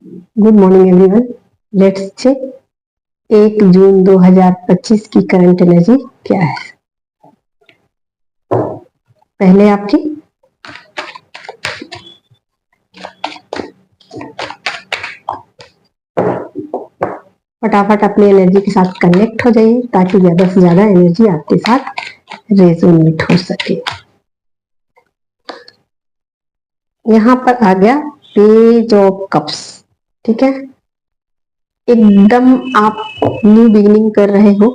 Good morning everyone. Let's check 1 June 2025 की current energy क्या है। पहले आपकी फटाफट अपनी एनर्जी के साथ कनेक्ट हो जाइए ताकि ज्यादा से ज्यादा एनर्जी आपके साथ रेजोनेट हो सके। यहाँ पर आ गया पेज ऑफ कप्स। ठीक है, एकदम आप न्यू बिगिनिंग कर रहे हो।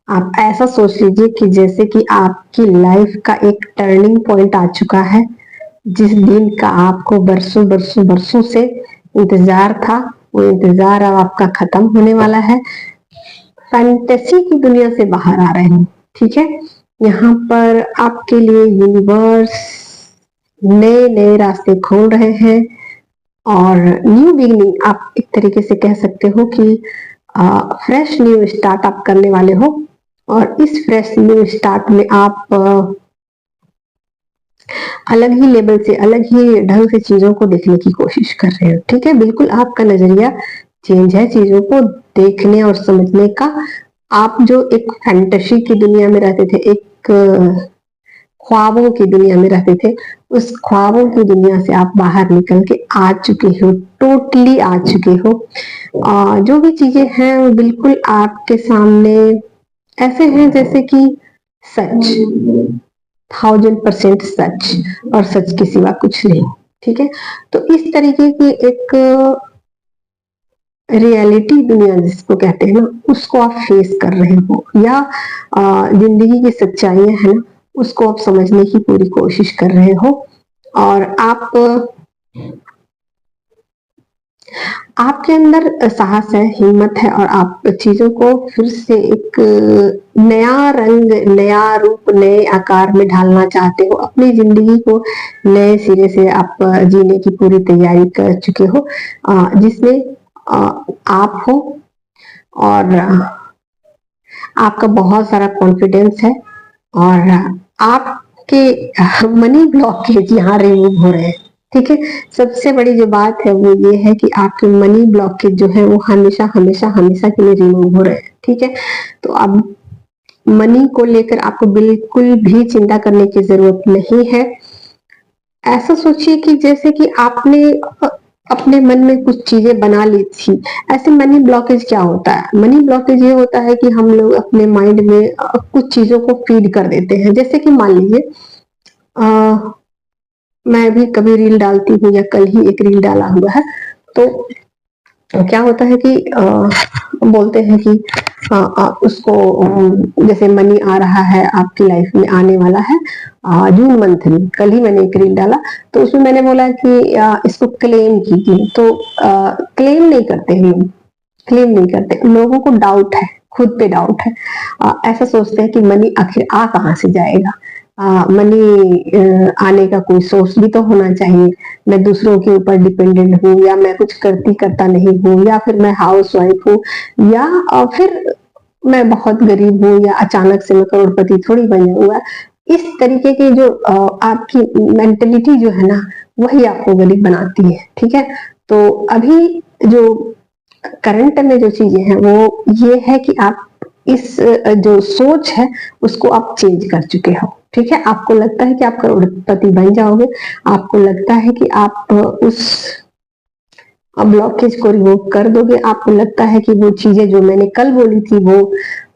आप ऐसा सोच लीजिए कि जैसे कि आपकी लाइफ का एक टर्निंग पॉइंट आ चुका है, जिस दिन का आपको बरसों बरसों बरसों से इंतजार था, वो इंतजार अब आपका खत्म होने वाला है। फैंटेसी की दुनिया से बाहर आ रहे हो। ठीक है, यहाँ पर आपके लिए यूनिवर्स नए नए रास्ते खोल रहे हैं और न्यू बिगिनिंग आप एक तरीके से कह सकते हो कि फ्रेश न्यू स्टार्ट आप करने वाले हो। और इस फ्रेश न्यू स्टार्ट में आप अलग ही लेवल से, अलग ही ढंग से चीजों को देखने की कोशिश कर रहे हो। ठीक है, बिल्कुल आपका नजरिया चेंज है चीजों को देखने और समझने का। आप जो एक फैंटेसी की दुनिया में रहते थे, एक ख्वाबों की दुनिया में रहते थे, उस ख्वाबों की दुनिया से आप बाहर निकल के आ चुके हो, टोटली आ चुके हो। जो भी चीजें हैं वो बिल्कुल आपके सामने ऐसे हैं जैसे कि सच, 1000% सच, और सच के सिवा कुछ नहीं। ठीक है, तो इस तरीके की एक रियलिटी दुनिया जिसको कहते हैं ना, उसको आप फेस कर रहे हो, या जिंदगी की सच्चाइयां है ना, उसको आप समझने की पूरी कोशिश कर रहे हो। और आपके अंदर साहस है, हिम्मत है, और आप चीजों को फिर से एक नया रंग, नया रूप, नए आकार में ढालना चाहते हो। अपनी जिंदगी को नए सिरे से आप जीने की पूरी तैयारी कर चुके हो, जिसमें आप हो और आपका बहुत सारा कॉन्फिडेंस है, और आपके मनी ब्लॉकेज यहाँ रिमूव हो रहे हैं। ठीक है, सबसे बड़ी जो बात है वो ये है कि आपके मनी ब्लॉकेज जो है वो हमेशा हमेशा हमेशा के लिए रिमूव हो रहे हैं। ठीक है, तो अब मनी को लेकर आपको बिल्कुल भी चिंता करने की जरूरत नहीं है। ऐसा सोचिए कि जैसे कि आपने अपने मन में कुछ चीजें बना ली थी। ऐसे मनी ब्लॉकेज क्या होता है? मनी ब्लॉकेज ये होता है कि हम लोग अपने माइंड में कुछ चीजों को फीड कर देते हैं। जैसे कि मान लीजिए मैं भी कभी रील डालती हूँ, या कल ही एक रील डाला हुआ है, तो क्या होता है कि बोलते हैं कि आप उसको जैसे मनी आ रहा है, आपकी लाइफ में आने वाला है जून मंथ में। कल ही मैंने एक रील डाला, तो उसमें मैंने बोला कि इसको क्लेम कीजिए। तो क्लेम नहीं करते हैं लोग, क्लेम नहीं करते। लोगों को डाउट है, खुद पे डाउट है। ऐसा सोचते हैं कि मनी आखिर आ कहाँ से जाएगा, मनी आने का कोई सोर्स भी तो होना चाहिए। मैं दूसरों के ऊपर डिपेंडेंट हूँ, या मैं कुछ करता नहीं हूँ, या फिर मैं हाउस वाइफ हूँ, या फिर मैं बहुत गरीब हूँ, या अचानक से मैं करोड़पति थोड़ी बना हुआ। इस तरीके की जो आपकी मेंटेलिटी जो है ना, वही आपको गरीब बनाती है। ठीक है, तो अभी जो करंट में जो चीजें हैं वो ये है कि आप इस जो सोच है उसको आप चेंज कर चुके हो। ठीक है, आपको लगता है कि आप करोड़पति बन जाओगे, आपको लगता है कि आप उस ब्लॉकेज को रिमूव कर दोगे, आपको लगता है कि वो चीजें जो मैंने कल बोली थी वो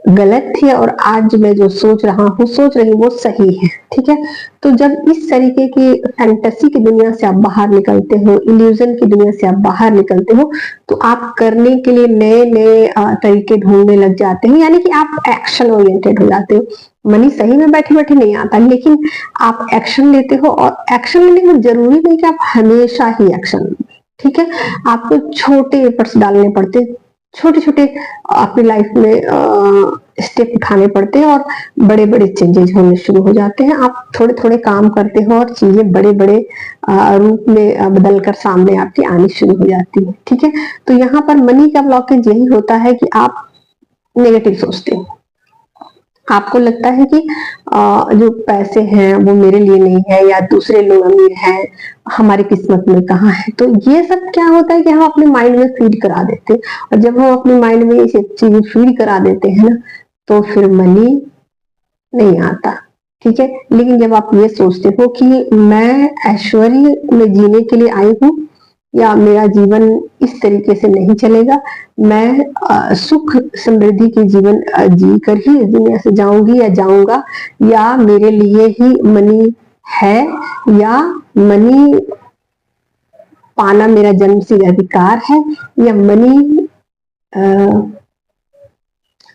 गलत थी, और आज मैं जो सोच रही हूँ वो सही है। ठीक है, तो जब इस तरीके की फैंटेसी की दुनिया से आप बाहर निकलते हो, इल्यूजन की दुनिया से आप बाहर निकलते हो, तो आप करने के लिए नए नए तरीके ढूंढने लग जाते हैं, यानी कि आप एक्शन ओरिएंटेड हो जाते हो। मनी सही में बैठे बैठे नहीं आता, लेकिन आप एक्शन लेते हो, और एक्शन लेने में जरूरी नहीं कि आप हमेशा ही एक्शन। ठीक है, आपको छोटे एफर्ट्स डालने पड़ते, छोटे छोटे अपनी लाइफ में स्टेप उठाने पड़ते हैं, और बड़े बड़े चेंजेस होने शुरू हो जाते हैं। आप थोड़े थोड़े काम करते हो और चीजें बड़े बड़े रूप में बदल कर सामने आपकी आनी शुरू हो जाती है। ठीक है, तो यहाँ पर मनी का ब्लॉकेज यही होता है कि आप नेगेटिव सोचते हो, आपको लगता है कि जो पैसे हैं वो मेरे लिए नहीं है, या दूसरे लोग अमीर हैं, हमारी किस्मत में कहाँ है। तो ये सब क्या होता है कि हम अपने माइंड में फीड करा देते हैं, और जब हम अपने माइंड में ये चीजें फीड करा देते हैं ना, तो फिर मनी नहीं आता। ठीक है, लेकिन जब आप ये सोचते हो कि मैं ऐश्वर्य में जीने के लिए आई हूँ, या मेरा जीवन इस तरीके से नहीं चलेगा, मैं सुख समृद्धि के जीवन जी कर ही इस दुनिया से जाऊंगी या जाऊंगा, या मेरे लिए ही मनी है, या मनी पाना मेरा जन्मसिद्ध अधिकार है, या मनी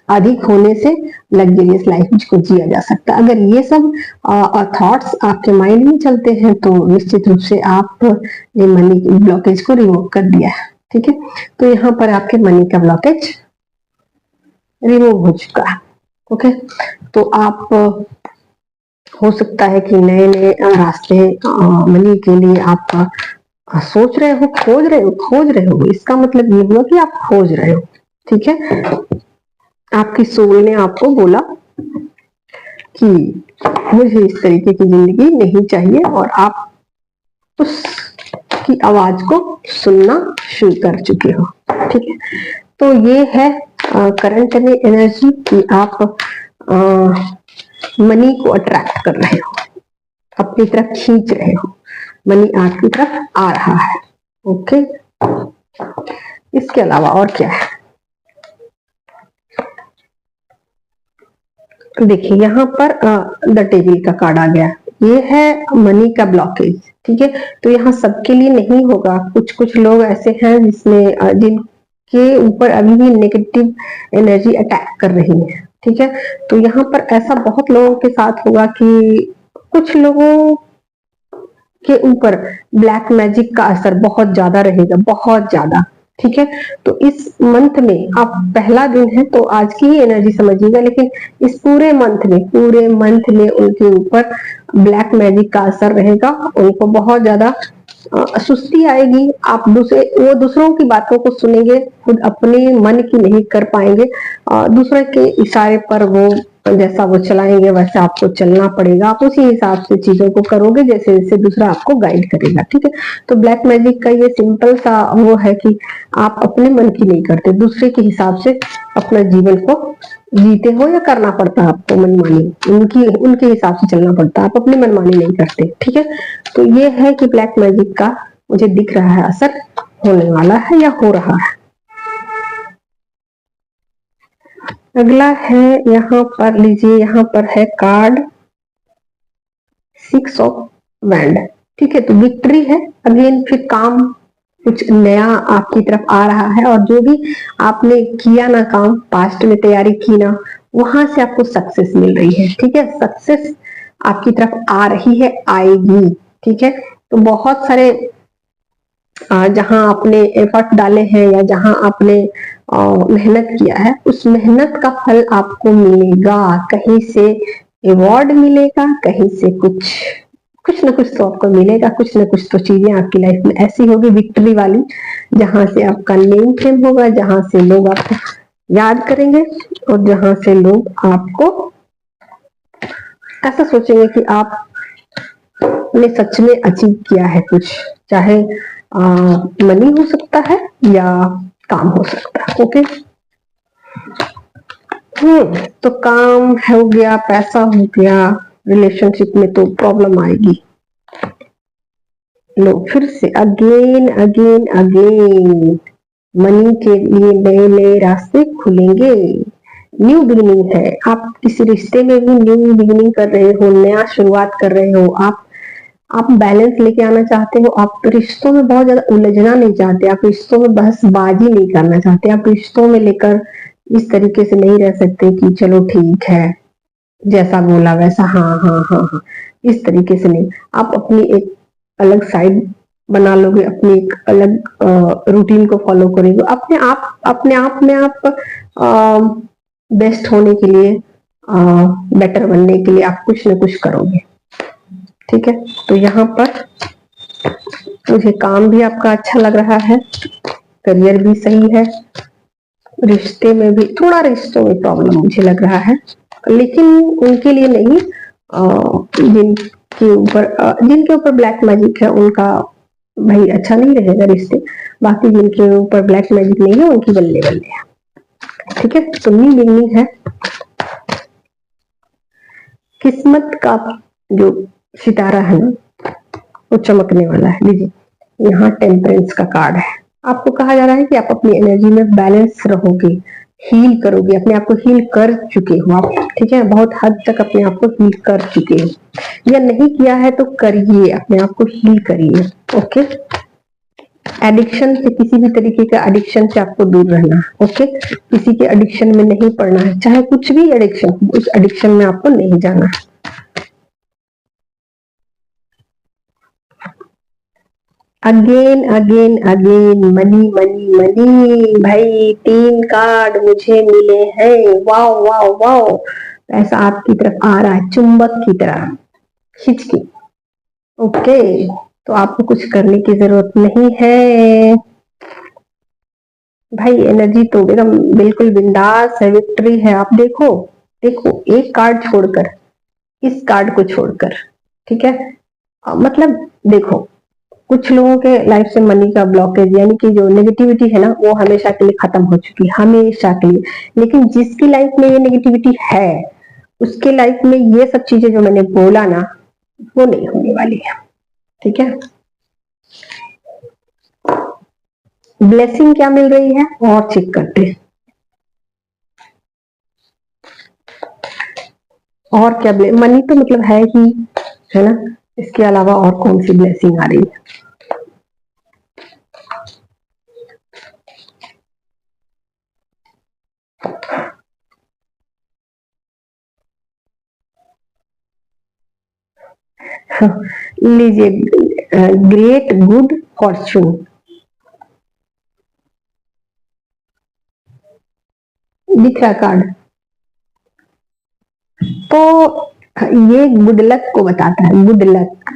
अधिक होने से लग्जरियस लाइफ को जिया जा सकता है। अगर ये सब थॉट्स आपके माइंड में चलते हैं तो निश्चित रूप से आपने मनी की ब्लॉकेज को रिमूव कर दिया है। ठीक है, तो यहाँ पर आपके मनी का ब्लॉकेज रिमूव हो चुका है। ओके, तो आप हो सकता है कि नए नए रास्ते मनी के लिए आप सोच रहे हो, खोज रहे हो। इसका मतलब ये हुआ कि आप खोज रहे हो। ठीक है, आपकी सोल ने आपको बोला कि मुझे इस तरीके की जिंदगी नहीं चाहिए, और आप उसकी आवाज को सुनना शुरू कर चुके हो। ठीक है, तो ये है करंट में एनर्जी कि आप मनी को अट्रैक्ट कर रहे हो, अपनी तरफ खींच रहे हो, मनी आपकी तरफ आ रहा है। ओके, इसके अलावा और क्या है, देखिए यहाँ पर द टेबल का कार्ड आ गया। ये है मनी का ब्लॉकेज। ठीक है, तो यहाँ सबके लिए नहीं होगा, कुछ कुछ लोग ऐसे हैं जिसमें जिनके ऊपर अभी भी नेगेटिव एनर्जी अटैक कर रही है। ठीक है, तो यहाँ पर ऐसा बहुत लोगों के साथ होगा कि कुछ लोगों के ऊपर ब्लैक मैजिक का असर बहुत ज्यादा रहेगा, बहुत ज्यादा। ठीक है, तो इस मंथ में आप पहला दिन है तो आज की ही एनर्जी समझिएगा, लेकिन इस पूरे मंथ में उनके ऊपर ब्लैक मैजिक का असर रहेगा। उनको बहुत ज्यादा सुस्ती आएगी। आप दूसरों की बातों को सुनेंगे, खुद अपने मन की नहीं कर पाएंगे। दूसरे के इशारे पर वो जैसा वो चलाएंगे वैसे आपको चलना पड़ेगा। आप उसी हिसाब से चीजों को करोगे जैसे जैसे दूसरा आपको गाइड करेगा। ठीक है, तो ब्लैक मैजिक का ये सिंपल सा वो है कि आप अपने मन की नहीं करते, दूसरे के हिसाब से अपना जीवन को जीते हो, या करना पड़ता है आपको मनमानी, उनके हिसाब से चलना पड़ता है, आप अपनी मनमानी नहीं करते। ठीक है, तो ये है कि ब्लैक मैजिक का मुझे दिख रहा है असर होने वाला है या हो रहा है। अगला है यहाँ पर लीजिए, यहाँ पर है कार्ड 6 ऑफ वैंड। ठीक है, तो विक्ट्री है, अगेन फिर काम कुछ नया आपकी तरफ आ रहा है, और जो भी आपने किया ना काम, पास्ट में तैयारी की ना, वहां से आपको सक्सेस मिल रही है। ठीक है, सक्सेस आपकी तरफ आ रही है, आएगी। ठीक है, तो बहुत सारे जहां आपने एफर्ट डाले हैं या जहां आपने मेहनत किया है, उस मेहनत का फल आपको मिलेगा। कहीं से अवार्ड मिलेगा, कहीं से कुछ ना कुछ तो आपको मिलेगा। कुछ ना कुछ तो चीजें आपकी लाइफ में ऐसी होगी विक्ट्री वाली, जहां से आपका नेम फेम होगा, जहां से लोग आपको याद करेंगे, और जहां से लोग आपको ऐसा सोचेंगे कि आपने सच में अचीव किया है कुछ, चाहे मनी हो सकता है या काम हो सकता है। ओके, तो काम हो गया, पैसा हो गया, रिलेशनशिप में तो प्रॉब्लम आएगी। लो फिर से अगेन अगेन अगेन मनी के लिए नए नए रास्ते खुलेंगे। न्यू बिगिनिंग है, आप किसी रिश्ते में भी न्यू बिगिनिंग कर रहे हो, नया शुरुआत कर रहे हो। आप बैलेंस लेके आना चाहते हो। आप रिश्तों में बहुत ज्यादा उलझना नहीं चाहते, आप रिश्तों में बहसबाजी नहीं करना चाहते, आप रिश्तों में लेकर इस तरीके से नहीं रह सकते कि चलो ठीक है, जैसा बोला वैसा, हाँ हाँ हाँ हाँ, इस तरीके से नहीं। आप अपनी एक अलग साइड बना लोगे, अपनी एक अलग रूटीन को फॉलो करोगे, अपने आप में आप बेस्ट होने के लिए, बेटर बनने के लिए आप कुछ ना कुछ करोगे। ठीक है, तो यहाँ पर मुझे काम भी आपका अच्छा लग रहा है, करियर भी सही है, रिश्ते में भी थोड़ा रिश्तों में प्रॉब्लम मुझे लग रहा है, लेकिन उनके लिए नहीं, जिनके ऊपर ब्लैक मैजिक है उनका भाई अच्छा नहीं रहेगा रिश्ते। बाकी जिनके ऊपर ब्लैक मैजिक नहीं है उनकी बल्ले बल्ले है। ठीक है, तो मीनिंग है किस्मत का जो सितारा है ना वो चमकने वाला है। लीजिए, यहाँ टेम्परेंस का कार्ड है। आपको कहा जा रहा है कि आप अपनी एनर्जी में बैलेंस रहोगे, हील करोगे, अपने आप को हील कर चुके हो आप। ठीक है, बहुत हद तक अपने आप को हील कर चुके हो, या नहीं किया है तो करिए, अपने आप को हील करिए। ओके, एडिक्शन से, किसी भी तरीके का एडिक्शन से आपको दूर रहना है। ओके, किसी के एडिक्शन में नहीं पड़ना है, चाहे कुछ भी एडिक्शन, उस एडिक्शन में आपको नहीं जाना है। Again again again, money money money. भाई 3 कार्ड मुझे मिले हैं। वाओ वाओ वाओ, पैसा आपकी तरफ आ रहा है चुंबक की तरह खींच के। ओके, तो आपको कुछ करने की जरूरत नहीं है भाई, एनर्जी तो एकदम बिल्कुल बिंदास है, विक्ट्री है। आप देखो देखो, एक कार्ड छोड़कर, इस कार्ड को छोड़कर, ठीक है, मतलब देखो, कुछ लोगों के लाइफ से मनी का ब्लॉकेज, यानी कि जो नेगेटिविटी है ना, वो हमेशा के लिए खत्म हो चुकी है, हमेशा के लिए। लेकिन जिसकी लाइफ में ये नेगेटिविटी है, उसके लाइफ में ये सब चीजें जो मैंने बोला ना, वो नहीं होने वाली है। ठीक है, ब्लेसिंग क्या मिल रही है और चेक करते हैं, और क्या मनी तो मतलब है ही, है ना, इसके अलावा और कौन सी ब्लेसिंग आ रही है। लीजिए, ग्रेट गुड फॉर्चून दिख रहा कार्ड, तो ये गुड लक को बताता है। गुड लक,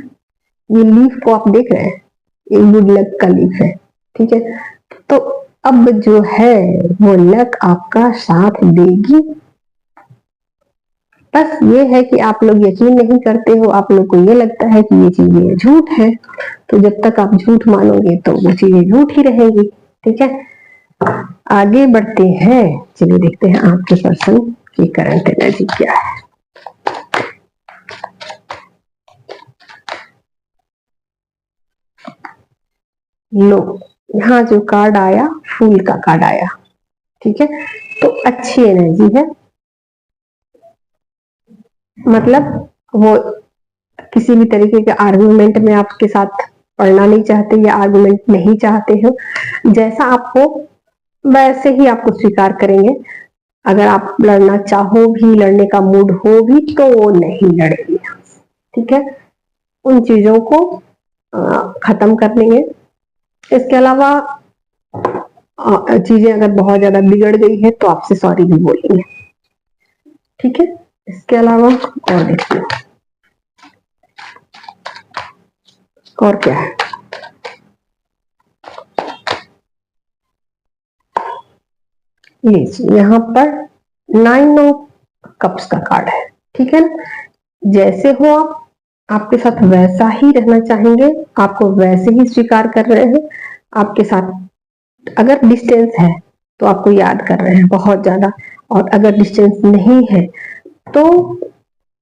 ये लीफ को आप देख रहे हैं, ये गुड लक का लीफ है। ठीक है, तो अब जो है वो लक आपका साथ देगी। बस ये है कि आप लोग यकीन नहीं करते हो, आप लोग को ये लगता है कि ये चीजें झूठ है, तो जब तक आप झूठ मानोगे तो वो चीजें झूठ ही रहेगी। ठीक है, आगे बढ़ते हैं, चलिए देखते हैं आपके पर्सन की करंट एनर्जी क्या है। लो, यहाँ जो कार्ड आया, फूल का कार्ड आया। ठीक है, तो अच्छी एनर्जी है, मतलब वो किसी भी तरीके के आर्गुमेंट में आपके साथ पढ़ना नहीं चाहते, या आर्गुमेंट नहीं चाहते हो। जैसा आप हो वैसे ही आपको स्वीकार करेंगे। अगर आप लड़ना चाहो भी, लड़ने का मूड हो भी, तो वो नहीं लड़ेंगे। ठीक है, उन चीजों को खत्म कर देंगे। इसके अलावा चीजें अगर बहुत ज्यादा बिगड़ गई है तो आपसे सॉरी भी बोलेंगे। ठीक है, इसके अलावा और देखिए और क्या है। लीजिए, यहाँ पर 9 ऑफ कप्स का कार्ड है। ठीक है, जैसे हो आप, आपके साथ वैसा ही रहना चाहेंगे, आपको वैसे ही स्वीकार कर रहे हैं। आपके साथ अगर डिस्टेंस है तो आपको याद कर रहे हैं बहुत ज्यादा, और अगर डिस्टेंस नहीं है तो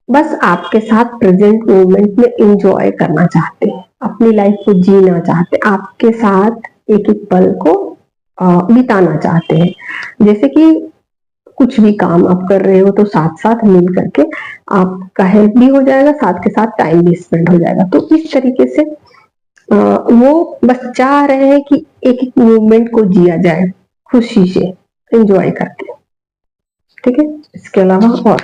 बस आपके साथ प्रेजेंट मोमेंट में एंजॉय करना चाहते हैं, अपनी लाइफ को जीना चाहते हैं, आपके साथ एक एक पल को बिताना चाहते हैं। जैसे कि कुछ भी काम आप कर रहे हो तो साथ साथ मिल करके आपका हेल्प भी हो जाएगा, साथ के साथ टाइम भी स्पेंड हो जाएगा। तो इस तरीके से वो बस चाह रहे हैं कि एक एक मूवमेंट को जिया जाए खुशी से, एंजॉय करके। ठीक है, इसके अलावा और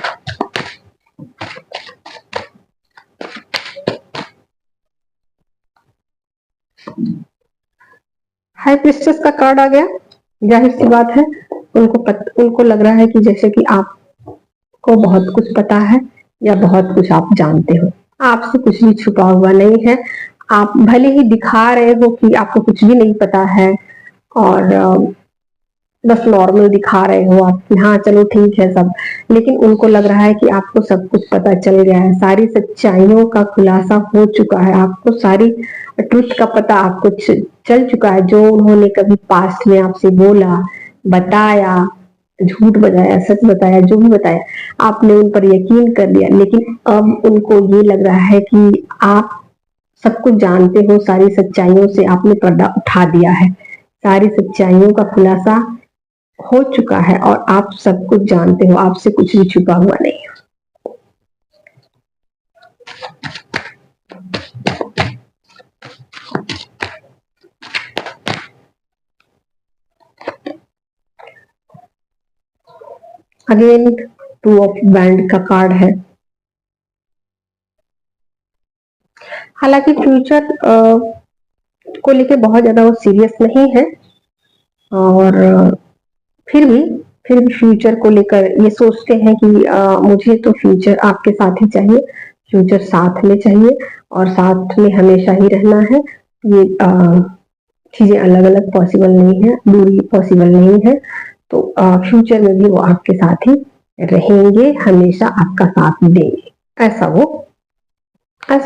हाई प्रिस्टेस का कार्ड आ गया। जाहिर सी बात है, उनको लग रहा है कि जैसे कि आपको बहुत कुछ पता है, या बहुत कुछ आप जानते हो, आपसे कुछ भी छुपा हुआ नहीं है। आप भले ही दिखा रहे हो कि आपको कुछ भी नहीं पता है, और बस नॉर्मल दिखा रहे हो आप, हाँ चलो ठीक है सब, लेकिन उनको लग रहा है कि आपको सब कुछ पता चल गया है, सारी सच्चाइयों का खुलासा हो चुका है, आपको सारी ट्रुथ का पता आपको चल चुका है। जो उन्होंने कभी पास्ट में आपसे बोला, बताया, झूठ बताया, सच बताया, जो भी बताया, आपने उन पर यकीन कर लिया, लेकिन अब उनको ये लग रहा है कि आप सब कुछ जानते हो, सारी सच्चाइयों से आपने पर्दा उठा दिया है, सारी सच्चाइयों का खुलासा हो चुका है और आप सब कुछ जानते हो, आपसे कुछ भी छुपा हुआ नहीं है। अगेन 2 ऑफ बैंड का कार्ड है। हालांकि फ्यूचर को लेके बहुत ज्यादा वो सीरियस नहीं है, और फिर भी फ्यूचर को लेकर ये सोचते हैं कि मुझे तो फ्यूचर आपके साथ ही चाहिए, फ्यूचर साथ में चाहिए और साथ में हमेशा ही रहना है। ये चीजें अलग अलग पॉसिबल नहीं है, दूरी पॉसिबल नहीं है, तो फ्यूचर में भी वो आपके साथ ही रहेंगे, हमेशा आपका साथ देंगे, ऐसा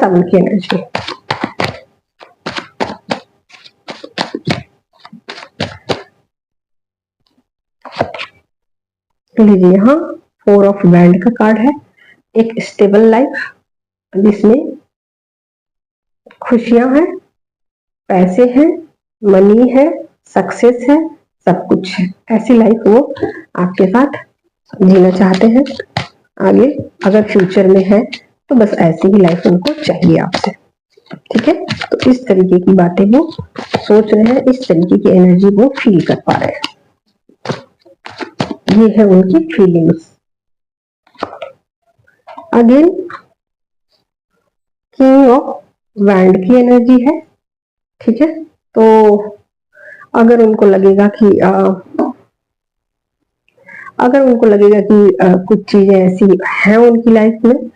उनकी एनर्जी। लीजिए यहाँ 4 ऑफ बैंड का कार्ड है। एक स्टेबल लाइफ जिसमें खुशियां हैं, पैसे हैं, मनी है, सक्सेस है, सब कुछ है, ऐसी लाइफ वो आपके साथ जीना चाहते हैं आगे। अगर फ्यूचर में है तो बस ऐसी ही लाइफ उनको चाहिए आपसे, ठीक है। तो इस तरीके की बातें वो सोच रहे हैं, इस तरीके की एनर्जी वो फील कर पा रहे हैं, ये है उनकी feelings. Again king of wand की एनर्जी है, ठीक है। तो अगर उनको लगेगा कि कुछ चीजें ऐसी हैं उनकी लाइफ में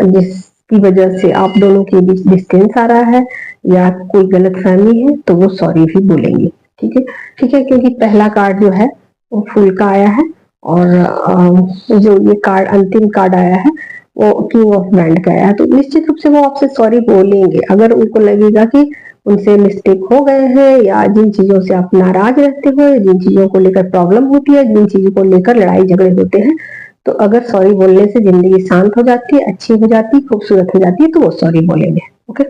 जिसकी वजह से आप दोनों के बीच डिस्टेंस आ रहा है या कोई गलत फहमी है, तो वो सॉरी भी बोलेंगे, ठीक है, ठीक है। क्योंकि पहला कार्ड जो है वो फुल का आया है और जो ये कार्ड अंतिम कार्ड आया है वो किंग ऑफ बैंड का आया है, तो निश्चित रूप से वो आपसे सॉरी बोलेंगे अगर उनको लगेगा कि उनसे मिस्टेक हो गए हैं, या जिन चीजों से आप नाराज रहते हो, जिन चीजों को लेकर प्रॉब्लम होती है, जिन चीजों को लेकर लड़ाई झगड़े होते हैं, तो अगर सॉरी बोलने से जिंदगी शांत हो जाती है, अच्छी हो जाती है, खूबसूरत हो जाती है, तो वो सॉरी बोलेंगे। ओके।